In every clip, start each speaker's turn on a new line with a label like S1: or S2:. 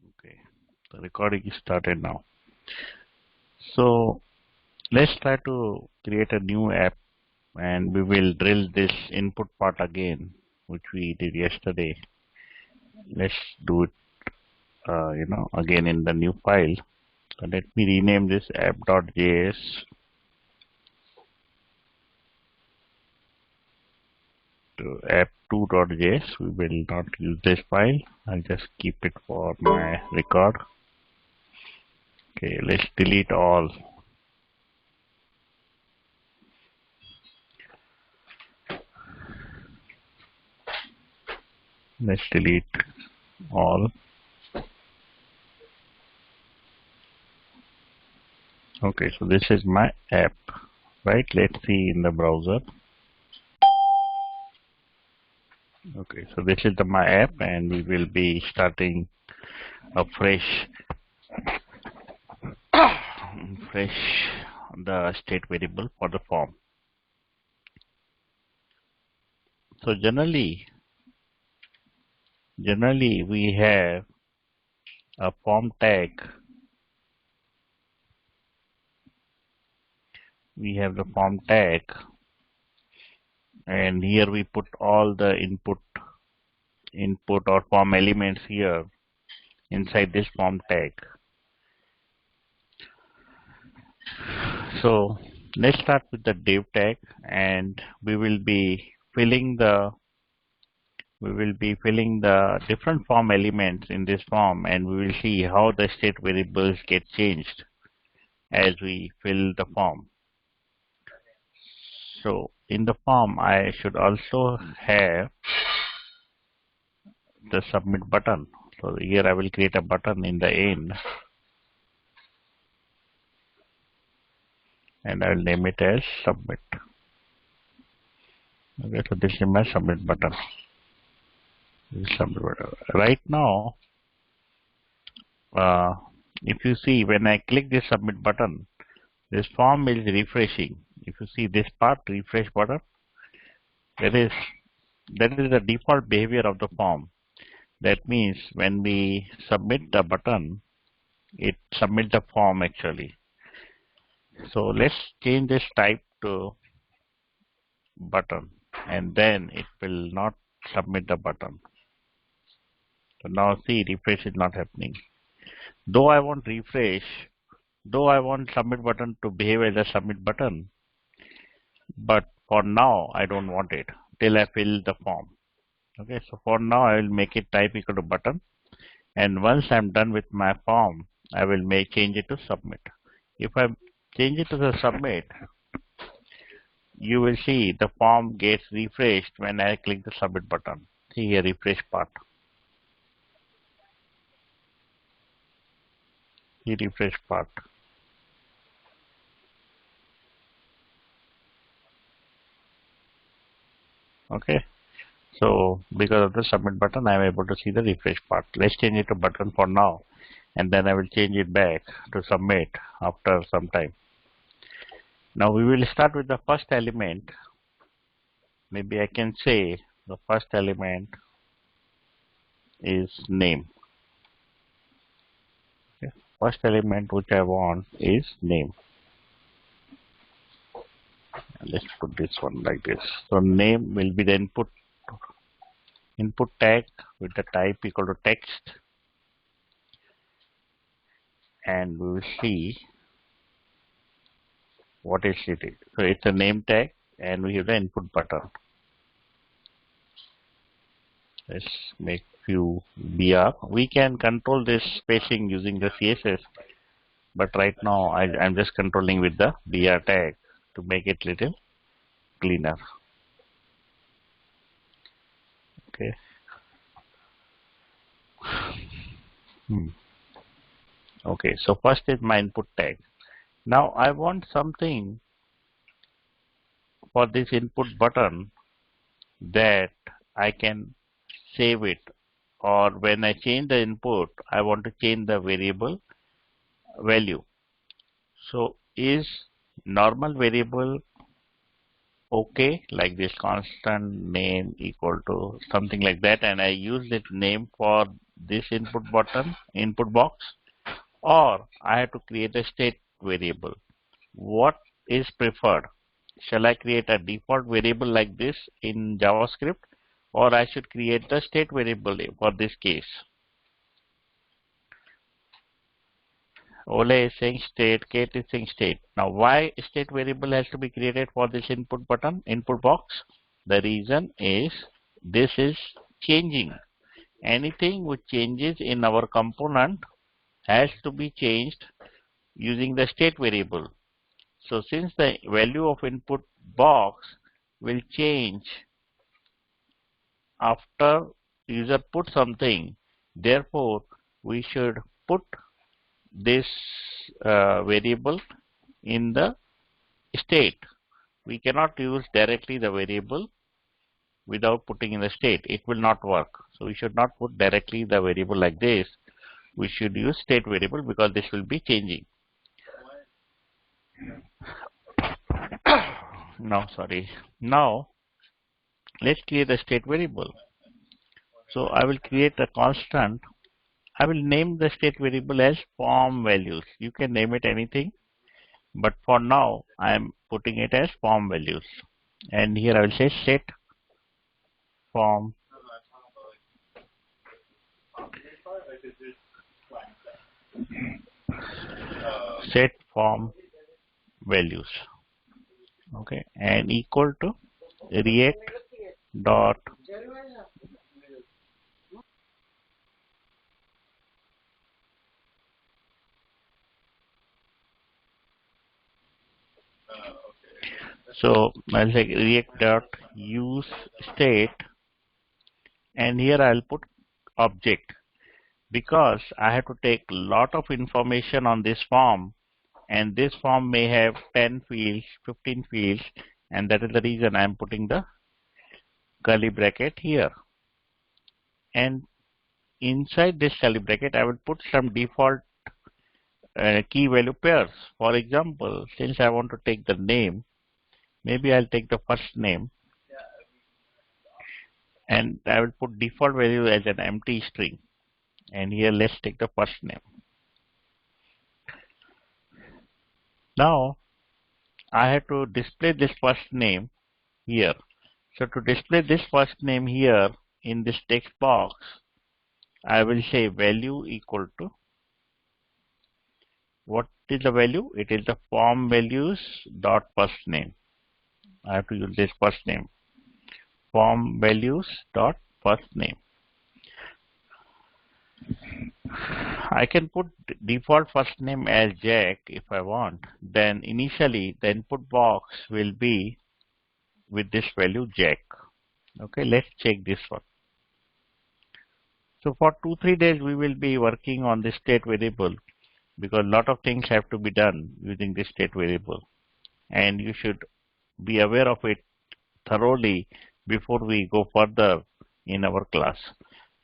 S1: Okay, the recording is started now. So let's try to create a new app, and we will drill this input part again, which we did yesterday. Let's do it, again in the new file. So let me rename this app.js to app2.js. We will not use this file. I'll just keep it for my record. Okay, let's delete all. Let's delete all. Okay, so this is my app, right? Let's see in the browser. Okay, so this is my app, and we will be starting a fresh the state variable for the form. So generally we have a form tag. We have the form tag, and here we put all the input or form elements here inside this form tag. So let's start with the div tag, and we will be filling the different form elements in this form, and we will see how the state variables get changed as we fill the form. So in the form, I should also have the submit button. So here I will create a button in the end, and I will name it as submit. Okay, so this is my submit button. Right now, if you see, when I click this submit button, this form is refreshing. If you see this part, refresh button, that is the default behavior of the form. That means when we submit the button, it submits the form actually. So let's change this type to button, and then it will not submit the button. So now see, refresh is not happening. Though I want submit button to behave as a submit button, but for now I don't want it till I fill the form. Okay, so for now I will make it type equal to button, and once I'm done with my form, I will change it to submit. If I change it to the submit, you will see the form gets refreshed when I click the submit button. See here, refresh part. See refresh part. Okay, so because of the submit button, I am able to see the refresh part. Let's change it to button for now, and then I will change it back to submit after some time. Now we will start with the first element. Maybe I can say the first element is name. Okay. First element which I want is name. Let's put this one like this. So name will be the input tag with the type equal to text, and we will see what is it. So it's a name tag, and we have the input button. Let's make few BR. We can control this spacing using the CSS, but right now I'm just controlling with the BR tag to make it little cleaner. Okay. Okay, so first is my input tag. Now I want something for this input button that I can save it, or when I change the input, I want to change the variable value. So is normal variable okay, like this constant name equal to something like that, and I use this name for this input box, or I have to create a state variable. What is preferred? Shall I create a default variable like this in JavaScript, or I should create the state variable for this case? Ole is saying state, Kate is saying state. Now, why state variable has to be created for this input box? The reason is this is changing. Anything which changes in our component has to be changed using the state variable. So since the value of input box will change after user put something, therefore we should put this variable in the state. We cannot use directly the variable without putting in the state. It will not work. So we should not put directly the variable like this. We should use state variable because this will be changing. Now let's create a state variable. So I will create a constant. I will name the state variable as form values. You can name it anything, but for now I am putting it as form values. And here I will say set form values. Okay, and equal to react dot so I'll say react dot use state, and here I'll put object, because I have to take a lot of information on this form, and this form may have 10 fields, 15 fields, and that is the reason I'm putting the curly bracket here. And inside this curly bracket I will put some default key value pairs. For example, since I want to take the name, maybe I'll take the first name, and I will put default value as an empty string. And here let's take the first name. Now I have to display this first name here. So to display this first name here in this text box, I will say value equal to, what is the value? It is the form values dot first name. I have to use this first name, form values dot first name. I can put default first name as Jack if I want. Then initially the input box will be with this value Jack. Okay, let's check this one. So for 2-3 days we will be working on this state variable, because a lot of things have to be done using this state variable, and you should be aware of it thoroughly before we go further in our class.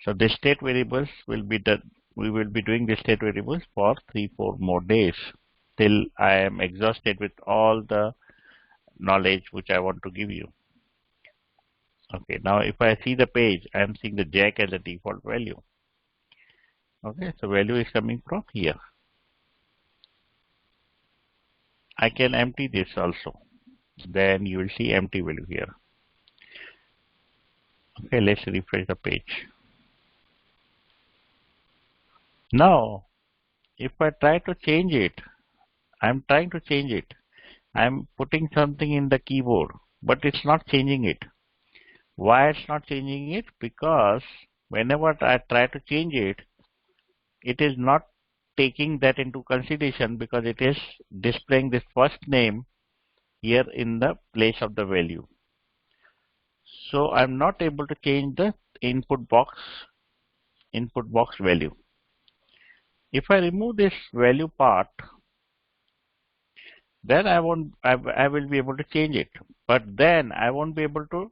S1: So the state variables will be done. We will be doing the state variables for 3-4 more days till I am exhausted with all the knowledge which I want to give you. Okay, now if I see the page, I am seeing the Jack as a default value. Okay, so value is coming from here. I can empty this also. Then you will see empty value here. Okay, let's refresh the page. Now, if I try to change it, I'm trying to change it. I'm putting something in the keyboard, but it's not changing it. Why it's not changing it? Because whenever I try to change it, it is not taking that into consideration, because it is displaying this first name here in the place of the value. So I'm not able to change the input box value. If I remove this value part, then I will be able to change it. But then I won't be able to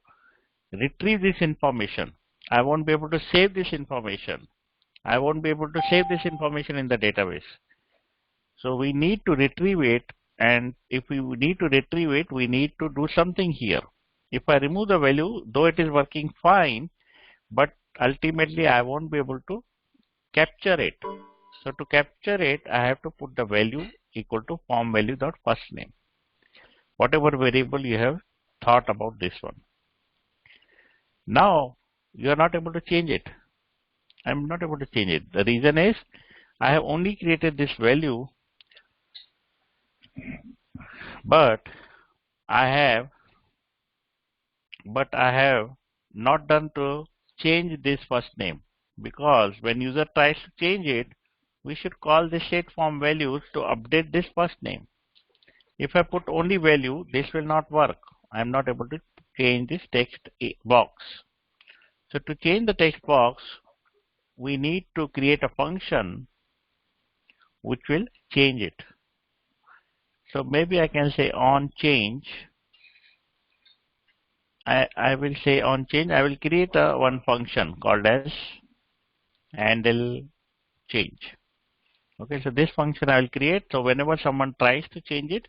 S1: retrieve this information. I won't be able to save this information. I won't be able to save this information in the database. So we need to retrieve it, and if we need to retrieve it, we need to do something here. If I remove the value, though it is working fine, but ultimately I won't be able to capture it. So to capture it, I have to put the value equal to form value dot first name. Whatever variable you have thought about this one. Now you are not able to change it. I'm not able to change it. The reason is I have only created this value, but I have not done to change this first name, because when user tries to change it, we should call the set form values to update this first name. If I put only value, this will not work. I am not able to change this text box. So to change the text box, we need to create a function which will change it. So maybe I can say on change. I will say on change, I will create one function called as handle change. Okay, so this function I will create. So whenever someone tries to change it,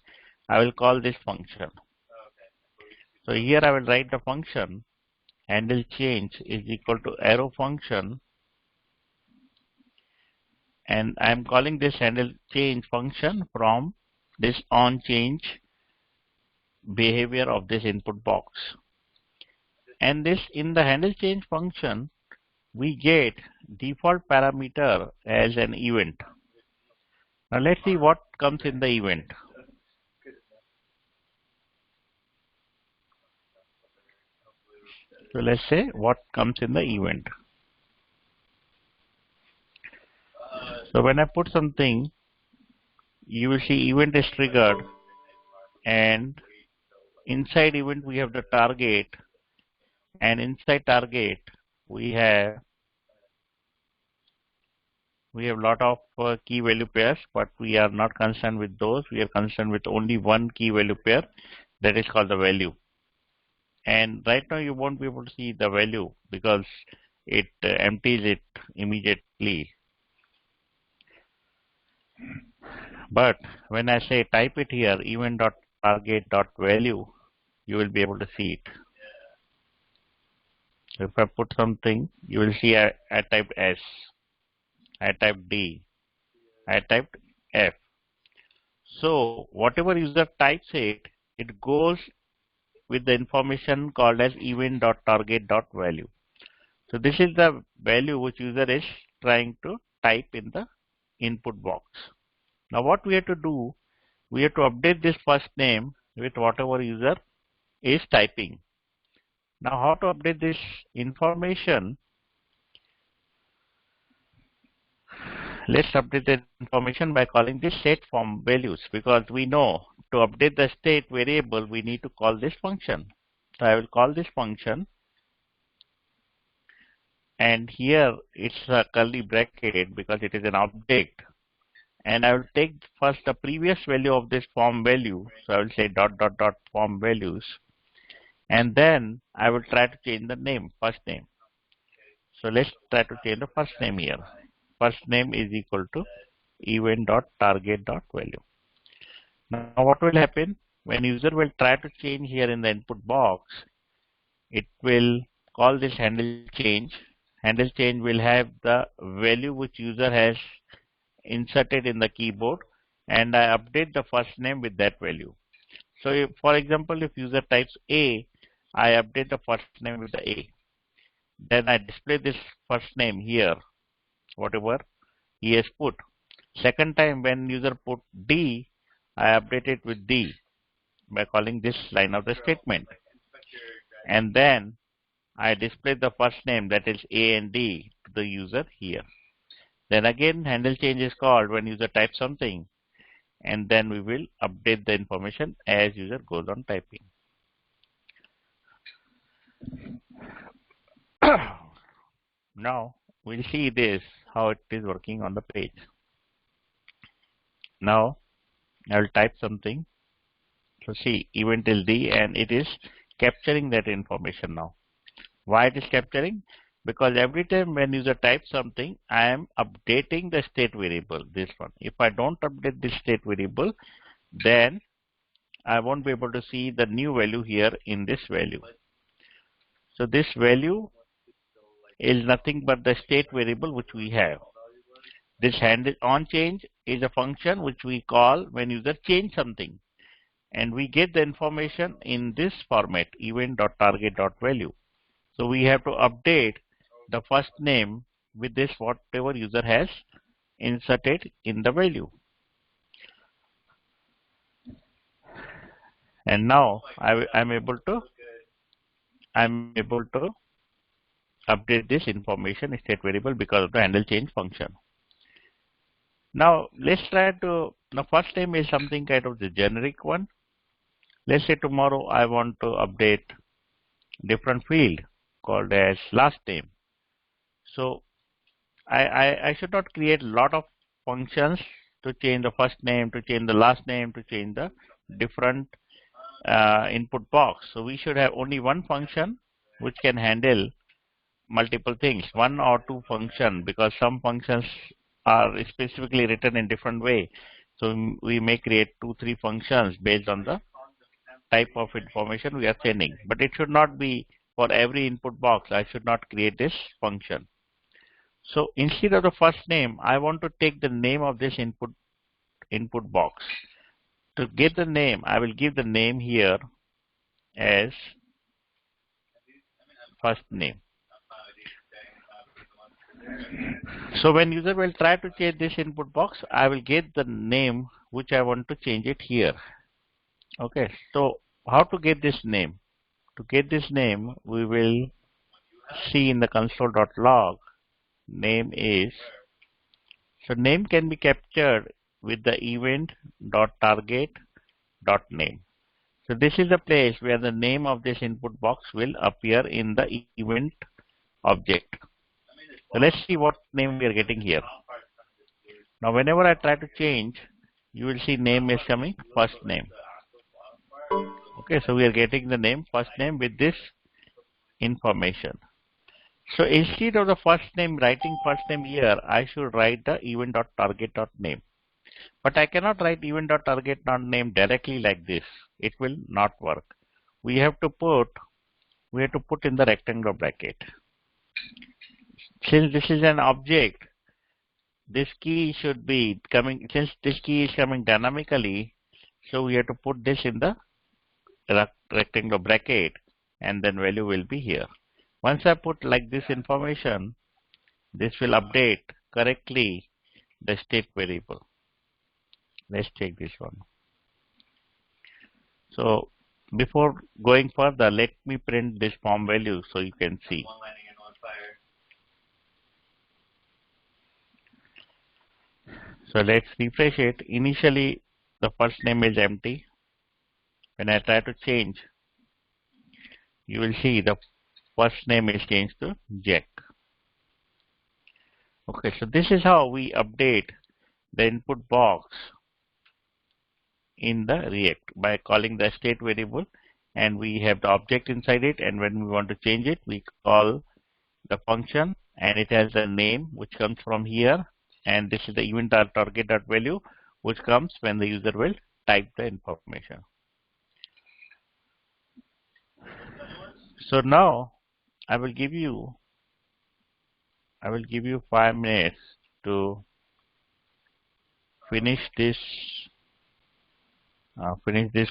S1: I will call this function. So here I will write the function handle change is equal to arrow function, and I am calling this handle change function from this on change behavior of this input box. And this in the handle change function, we get default parameter as an event. Now let's see what comes in the event. So let's say what comes in the event. So when I put something, you will see event is triggered, and inside event we have the target, and inside target we have lot of key value pairs, but we are not concerned with those. We are concerned with only one key value pair, that is called the value. And right now you won't be able to see the value because it empties it immediately. But when I say type it here, event.target.value, you will be able to see it. So if I put something, you will see I typed S, I typed D, I typed F. So whatever user types it goes with the information called as event.target.value. So this is the value which user is trying to type in the input box. Now what we have to do, we have to update this first name with whatever user is typing. Now how to update this information? Let's update the information by calling this set form values, because we know to update the state variable we need to call this function. So I will call this function, and here it's a curly bracket because it is an object, and I will take first the previous value of this form value. So I will say dot dot dot form values, and then I will try to change the name, first name. So let's try to change the first name here. First name is equal to event.target.value. Now what will happen when user will try to change here in the input box? It will call this handle change. Handle change will have the value which user has inserted in the keyboard, and I update the first name with that value. So if, for example, if user types A, I update the first name with the A. Then I display this first name here, whatever he has put. Second time when user put D, I update it with D by calling this line of the statement. And then I display the first name, that is A and D, to the user here. Then again handle change is called when user types something, and then we will update the information as user goes on typing. Now we'll see this, how it is working on the page. Now I will type something. So see, event is D, and it is capturing that information now. Why it is capturing? Because every time when user types something, I am updating the state variable, this one. If I don't update this state variable, then I won't be able to see the new value here in this value. So this value is nothing but the state variable which we have. This handle on change is a function which we call when user change something, and we get the information in this format, event.target.value. So we have to update the first name with this whatever user has inserted in the value. And now I'm able to update this information state variable because of the handle change function. Now let's try to, the first name is something kind of the generic one. Let's say tomorrow I want to update different field called as last name. So I should not create a lot of functions to change the first name, to change the last name, to change the different input box. So we should have only one function which can handle multiple things, one or two function, because some functions are specifically written in different way. So we may create 2-3 functions based on the type of information we are sending. But it should not be for every input box. I should not create this function. So instead of the first name, I want to take the name of this input box. To get the name, I will give the name here as first name. So when user will try to change this input box, I will get the name which I want to change it here. Okay, so how to get this name? To get this name, we will see in the console.log name is, so name can be captured with the event.target.name. So this is the place where the name of this input box will appear in the event object. So let's see what name we are getting here. Now whenever I try to change, you will see name is coming first name. Okay, so we are getting the name first name with this information. So instead of the first name writing first name here, I should write the event.target.name. But I cannot write event.target.name directly like this. It will not work. We have to put in the rectangular bracket. Since this is an object, this key should be coming, since this key is coming dynamically, so we have to put this in the rectangular bracket, and then value will be here. Once I put like this information, this will update correctly the state variable. Let's take this one. So before going further, let me print this form value so you can see. So let's refresh it. Initially, the first name is empty. When I try to change, you will see the first name is changed to Jack. Okay, so this is how we update the input box in the React by calling the state variable, and we have the object inside it, and when we want to change it, we call the function, and it has a name which comes from here, and this is the event.target.value which comes when the user will type the information. So now I will give you 5 minutes to finish this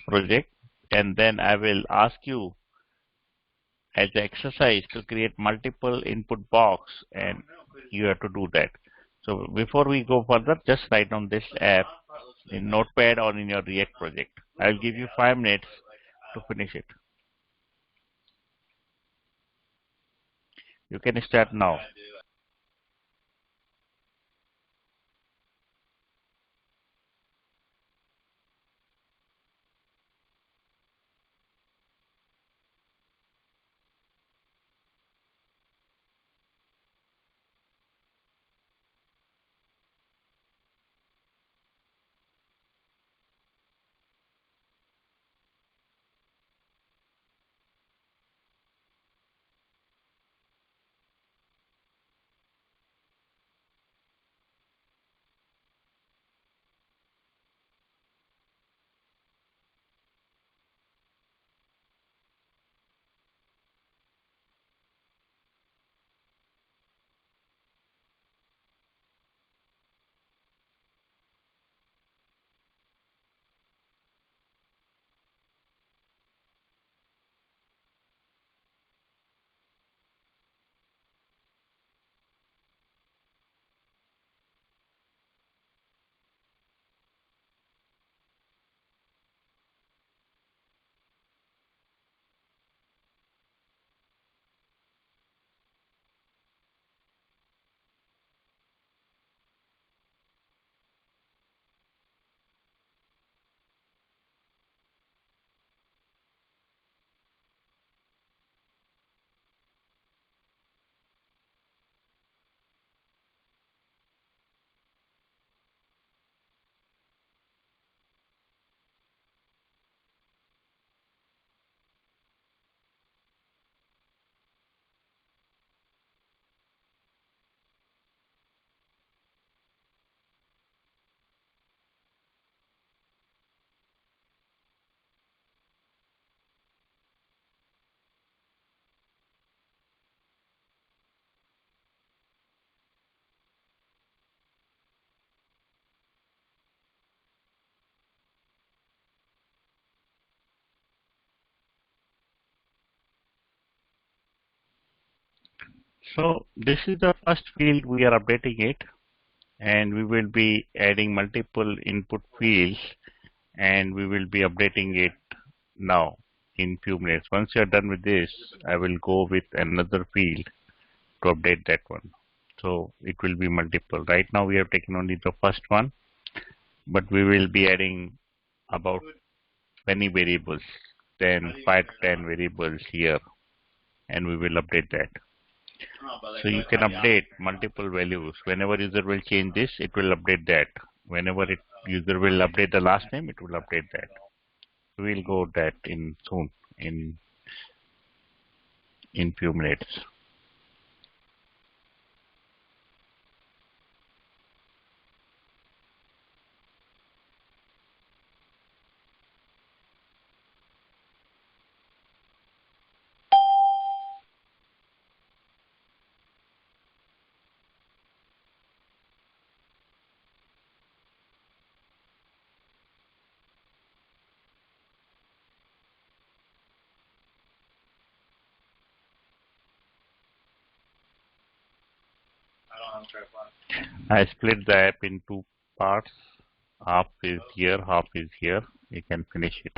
S1: project, and then I will ask you as an exercise to create multiple input box, and you have to do that. So before we go further, just write down this app in Notepad or in your React project. I'll give you 5 minutes to finish it. You can start now. So this is the first field we are updating it, and we will be adding multiple input fields, and we will be updating it now in few minutes. Once you are done with this, I will go with another field to update that one. So it will be multiple. Right now we have taken only the first one, but we will be adding about many variables, 5 to 10 variables here, and we will update that. So you can update multiple values. Whenever user will change this, it will update that. Whenever user will update the last name, it will update that. We will go that in soon, in few minutes. I split the app in two parts. Half is here, half is here. You can finish it.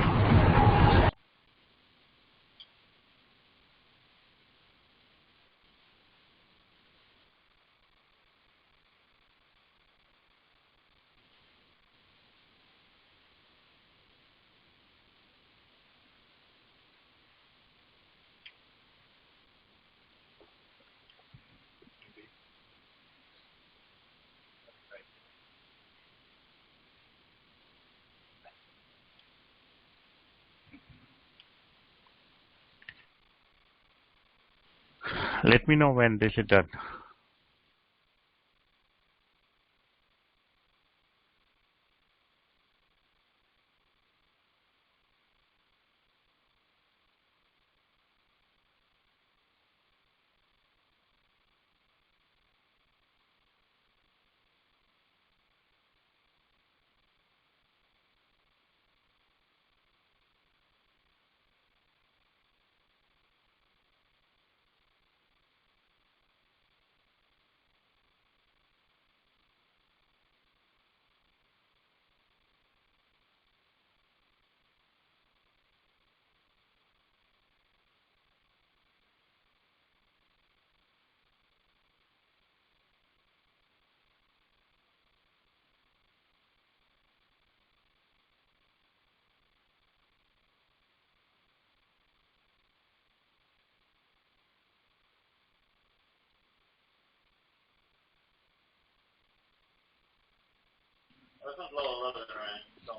S1: Let me know when this is done.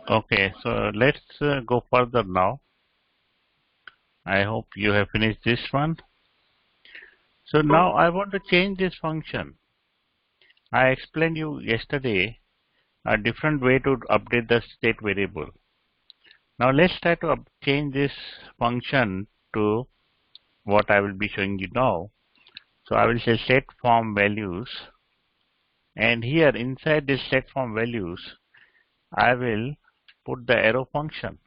S1: Okay, so let's go further now. I hope you have finished this one. So now I want to change this function. I explained you yesterday a different way to update the state variable. Now let's try to change this function to what I will be showing you now. So I will say set form values, and here inside this set form values I will put the arrow function,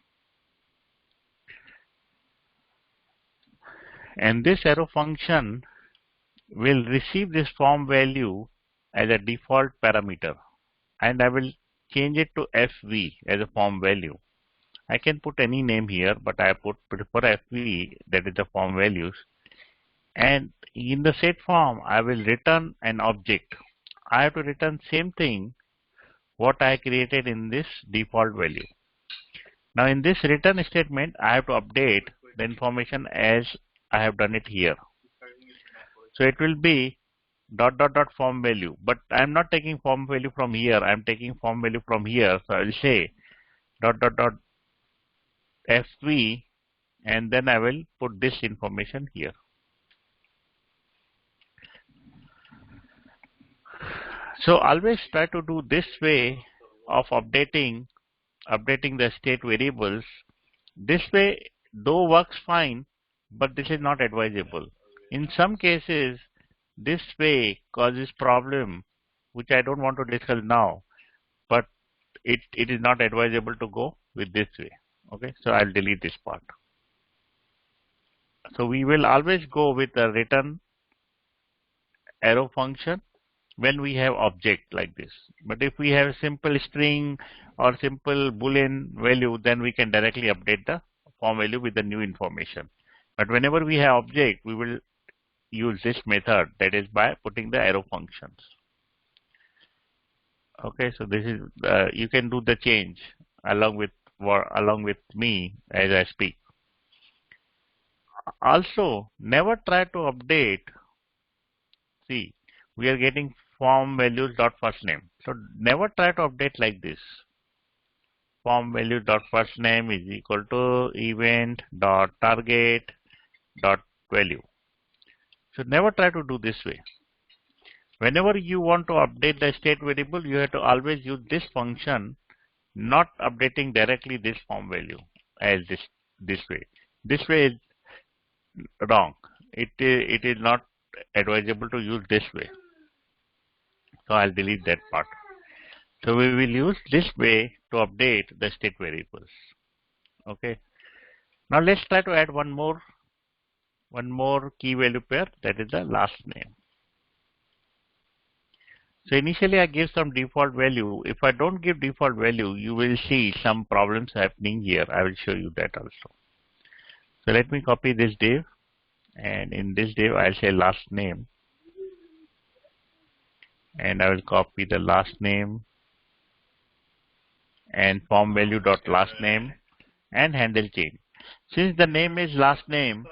S1: and this arrow function will receive this form value as a default parameter, and I will change it to FV as a form value. I can put any name here, but I prefer FV, that is the form values. And in the set form, I will return an object. I have to return same thing what I created in this default value. Now in this return statement, I have to update the information as I have done it here. So it will be dot dot dot form value, but I am not taking form value from here. I am taking form value from here. So I will say dot dot dot FV, and then I will put this information here. So always try to do this way of updating the state variables. This way though works fine, but this is not advisable. In some cases this way causes problem, which I don't want to discuss now, but it is not advisable to go with this way. Okay, so I'll delete this part. So we will always go with the return arrow function when we have object like this. But if we have simple string or simple boolean value, then we can directly update the form value with the new information. But whenever we have object, we will use this method, that is by putting the arrow functions. Okay, so this is you can do the change along with me as I speak. Also, never try to update. See, we are getting form values dot first name. So never try to update like this. Form value dot first name is equal to event dot target dot value. So never try to do this way. Whenever you want to update the state variable, you have to always use this function, not updating directly this form value as this way. This way is wrong. It is not advisable to use this way. So I'll delete that part. So we will use this way to update the state variables. Okay. Now let's try to add one more key value pair, that is the last name. So initially I give some default value. If I don't give default value, you will see some problems happening here. I will show you that also. So let me copy this div, and in this div I'll say last name, and I will copy the last name and form value dot last name and handle change. Since the name is last name,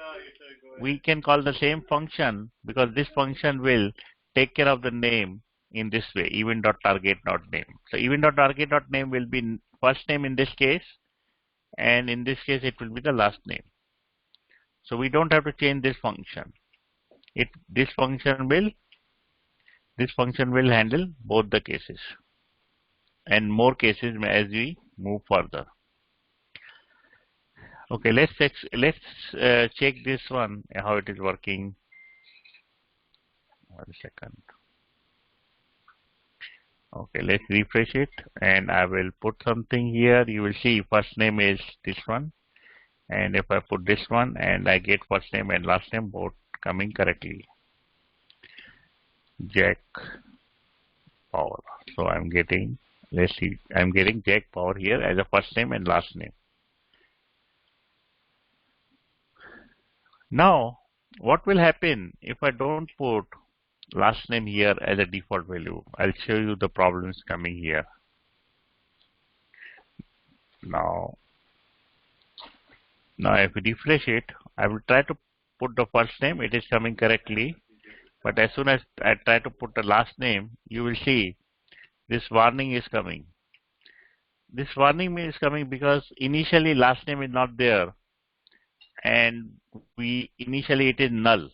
S1: we can call the same function, because this function will take care of the name in this way, event.target.name. So event.target.name will be first name in this case, and in this case it will be the last name. So we don't have to change this function. This function will handle both the cases and more cases as we move further. Okay, let's check this one, how it is working. 1 second. Okay, let's refresh it, and I will put something here. You will see first name is this one, and if I put this one, and I get first name and last name both coming correctly. Jack Power. So I'm getting, let's see, I'm getting Jack Power here as a first name and last name. Now, what will happen if I don't put last name here as a default value? I'll show you the problems coming here. Now if we refresh it, I will try to put the first name, it is coming correctly. But as soon as I try to put the last name, you will see this warning is coming. This warning is coming because initially last name is not there, and initially it is null.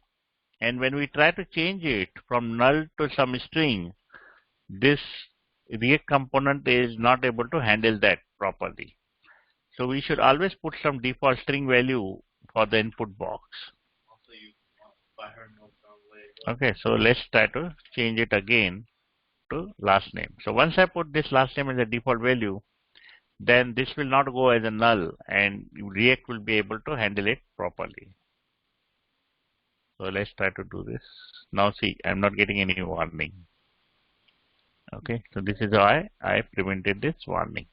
S1: And when we try to change it from null to some string, this React component is not able to handle that properly. So we should always put some default string value for the input box. Okay, so let's try to change it again to last name. So once I put this last name as a default value, then this will not go as a null, and React will be able to handle it properly. So let's try to do this. Now see, I'm not getting any warning. Okay, so this is why I prevented this warning.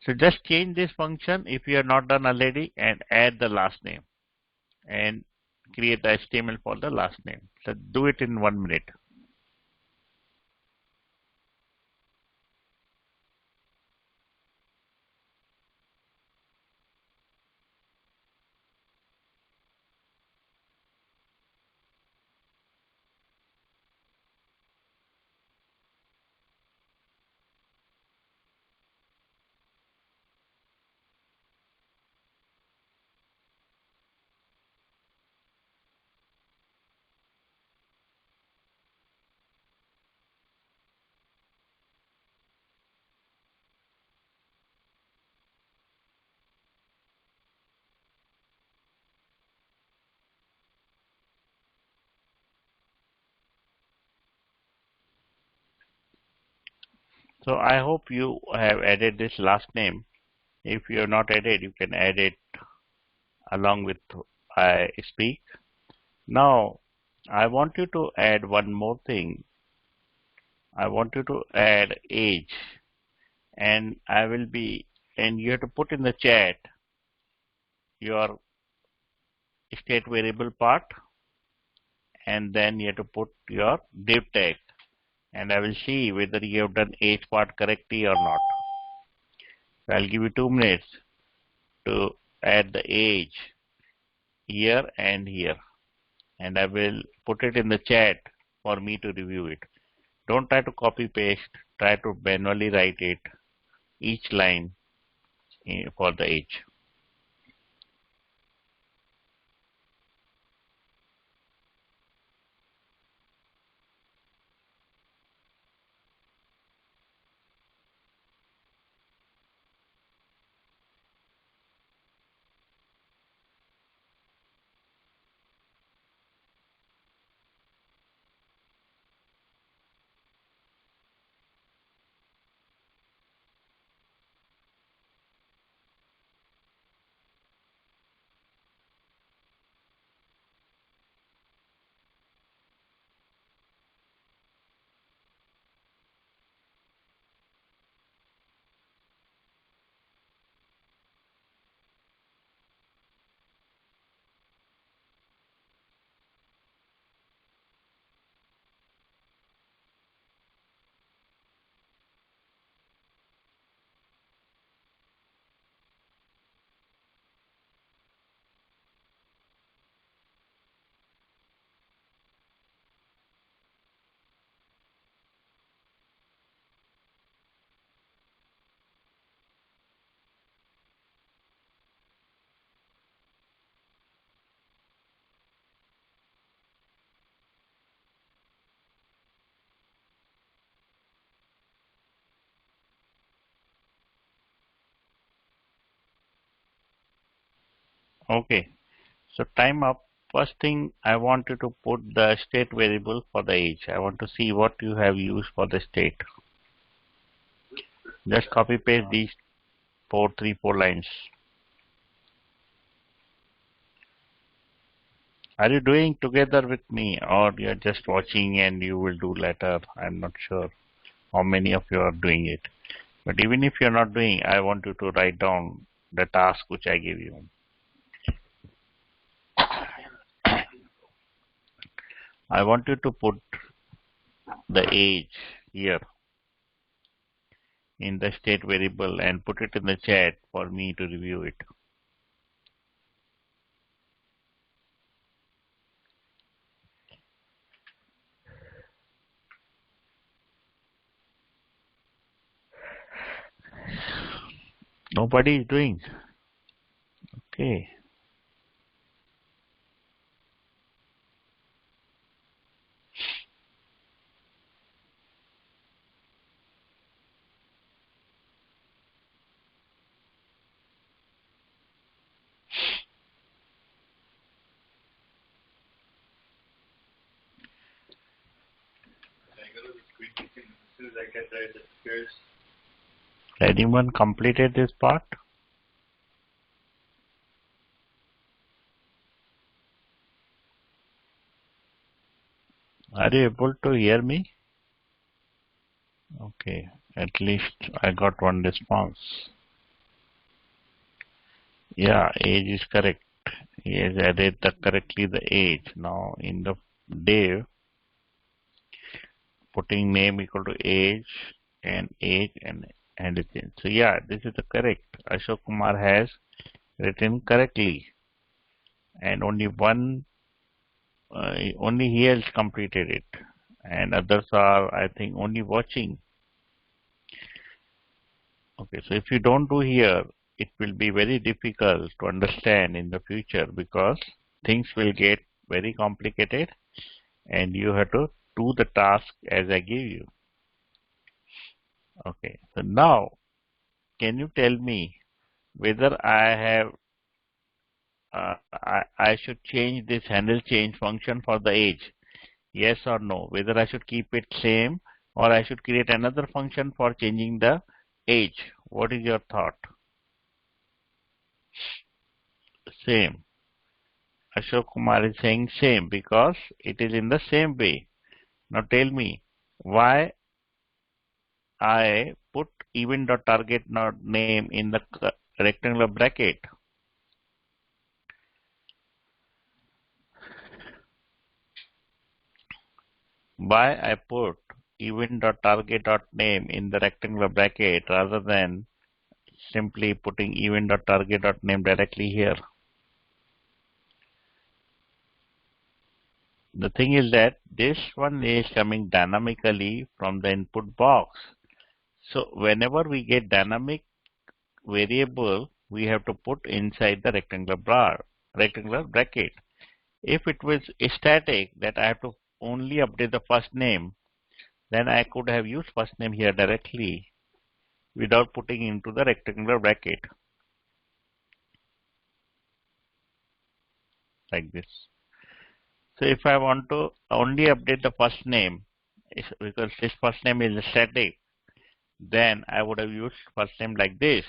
S1: So just change this function if you are not done already, and add the last name and create the HTML for the last name. So do it in 1 minute. So I hope you have added this last name. If you have not added, you can add it along with I speak. Now I want you to add one more thing. I want you to add age, and and you have to put in the chat your state variable part, and then you have to put your div tag, and I will see whether you have done age part correctly or not. So I'll give you 2 minutes to add the age here and here, and I will put it in the chat for me to review it. Don't try to copy paste, try to manually write it each line for the age. Okay, so time up. First thing, I want you to put the state variable for the age. I want to see what you have used for the state. Just copy paste these 4 lines. Are you doing together with me, or you're just watching and you will do later? I'm not sure how many of you are doing it. But even if you're not doing, I want you to write down the task which I give you. I want you to put the age here in the state variable and put it in the chat for me to review it. Nobody is doing. Okay. Anyone completed this part? Are you able to hear me? Okay, at least I got one response. Yeah, age is correct. He has added correctly the age. Now in the div, putting name equal to age and anything. So yeah, this is the correct. Ashok Kumar has written correctly, and only he has completed it, and others are, I think, only watching. Okay, so if you don't do here, it will be very difficult to understand in the future because things will get very complicated and you have to do the task as I give you. Okay, so now can you tell me whether I should change this handle change function for the age? Yes or no? Whether I should keep it same or I should create another function for changing the age? What is your thought? Same. Ashok Kumar is saying same because it is in the same way. Now tell me why I put event.target name in the rectangular bracket. Why I put event.target.name in the rectangular bracket rather than simply putting event.target.name directly here. The thing is that this one is coming dynamically from the input box. So whenever we get dynamic variable, we have to put inside the rectangular bracket. If it was static, that I have to only update the first name, then I could have used first name here directly without putting into the rectangular bracket like this. So if I want to only update the first name, because this first name is static, then I would have used first name like this.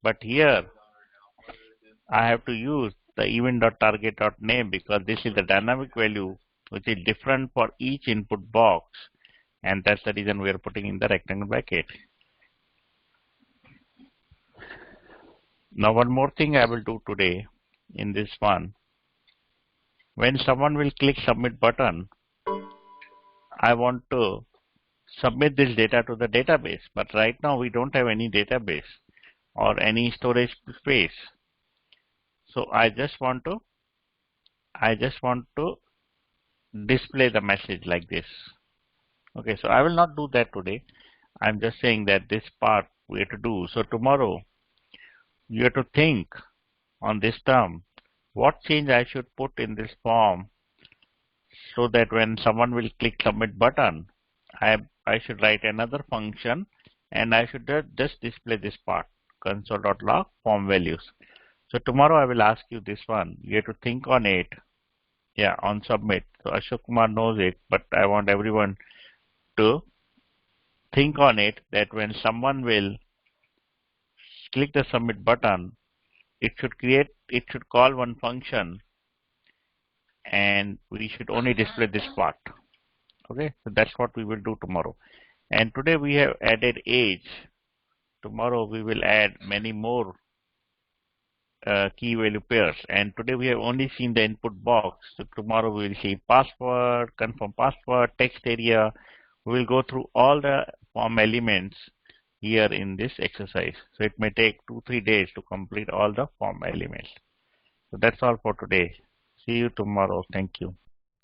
S1: But here I have to use the event.target.name because this is the dynamic value which is different for each input box, and that's the reason we are putting in the rectangle bracket. Now one more thing I will do today in this one. When someone will click submit button, I want to submit this data to the database, but right now we don't have any database or any storage space. So I just want to display the message like this. Okay, so I will not do that today. I'm just saying that this part we have to do. So tomorrow you have to think on this term, what change I should put in this form so that when someone will click submit button, I should write another function and I should just display this part, console.log form values. So tomorrow I will ask you this one. You have to think on it. Yeah, on submit. So Ashok Kumar knows it, but I want everyone to think on it that when someone will click the submit button, it should call one function and we should only display this part. Okay, so that's what we will do tomorrow. And today we have added age. Tomorrow we will add many more key value pairs. And today we have only seen the input box. So tomorrow we will see password, confirm password, text area. We will go through all the form elements here in this exercise. So it may take 2-3 days to complete all the form elements. So that's all for today. See you tomorrow. Thank you.